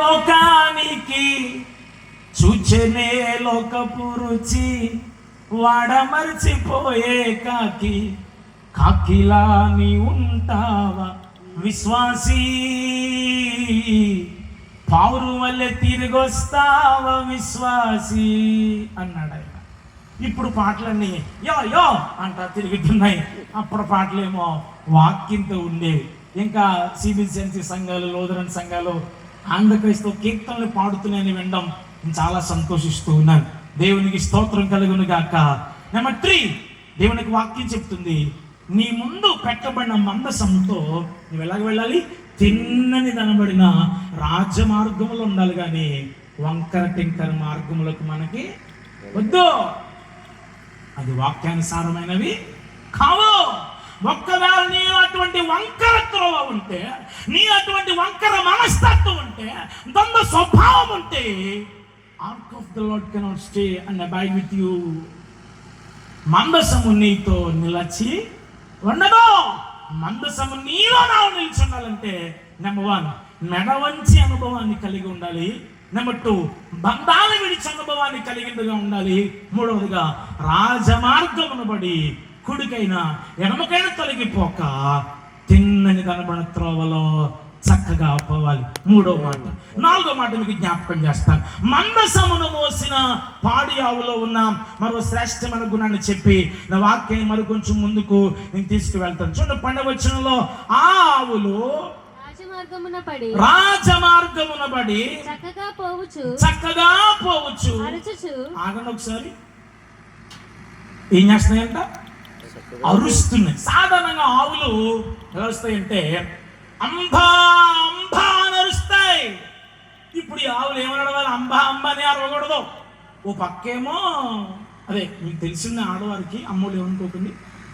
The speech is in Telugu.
లోకానికి చూచెనే లోకపు రుచి వాడమర్చిపోయే కాకిలా నీ ఉంటావా విశ్వాసీ, పావురు వల్లే తిరిగొస్తావా విశ్వాసీ అన్నాడు ఆయన. ఇప్పుడు పాటలన్నీ యో యో అంటా తిరుగుతున్నాయి. అప్పుడు పాటలేమో వాక్యంతో ఉండేవి. ఇంకా సిబిసిఎన్సి సంఘాలు, లోదరన్ సంఘాలు ఆంధ్రక్రైస్తవ కీర్తనలు పాడుతున్నాయని వినడం నేను చాలా సంతోషిస్తూ ఉన్నాను. దేవునికి స్తోత్రం కలుగును గాక. నెంబర్ 3, దేవునికి వాక్యం చెప్తుంది, నీ ముందు పెట్టబడిన మందసంతో నువ్వు ఎలాగ వెళ్ళాలి? తిన్నని దనబడిన రాజమార్గములు ఉండాలి, కానీ వంకర టింకర మార్గములకు మనకి వద్దు. అది వాక్యానుసారమైనవి కావు. ఒక్కవేళ నీ అటువంటి వంకర త్రోవ ఉంటే, నీ అటువంటి వంకర మనస్తత్వం ఉంటే, ద్వంద్వ స్వభావం ఉంటే, ark of the Lord cannot stay and abide with you. మందసము నీతో నిలచి ఉండదు. మందసము నీలో నిలిచి ఉండాలంటే నెంబర్ 1 మెడవంచి అనుభవాన్ని కలిగి ఉండాలి. నెంబర్ 2 బంధాలు విడిచి అనుభవాన్ని కలిగిందిగా ఉండాలి. మూడవదిగా రాజమార్గమును బడి కుడికైనా ఎడమకైనా తొలగిపోక తిన్నని కనబడిన త్రోవలో చక్కగా పోవాలి. 3వ మాట. 4వ మాట మీకు జ్ఞాపకం చేస్తాను. మందసమును మోసిన పాడి ఆవులో ఉన్న మరో శ్రేష్టమైన గుణాన్ని చెప్పి నా వాక్యాన్ని మరి కొంచెం ముందుకు నేను తీసుకువెళ్తాను. చూడండి, 12వ వచనంలో ఆ ఆవులు రాజమార్గమున పడి చక్కగా పోవచ్చు. ఆగండి ఒకసారి. ఏం చేస్తున్నాయంట? అరుస్తున్నాయి. సాధారణంగా ఆవులు ఎలా వస్తాయంటే అంబా అంబా అని అరుస్తాయి. ఇప్పుడు ఈ ఆవులు ఏమని అడవాలి? అంబా అంబా అని అరవకూడదు. ఓ పక్కేమో అదే మీకు తెలిసిన ఆడవారికి, అమ్మోళ్ళు ఏమనుకోకండి,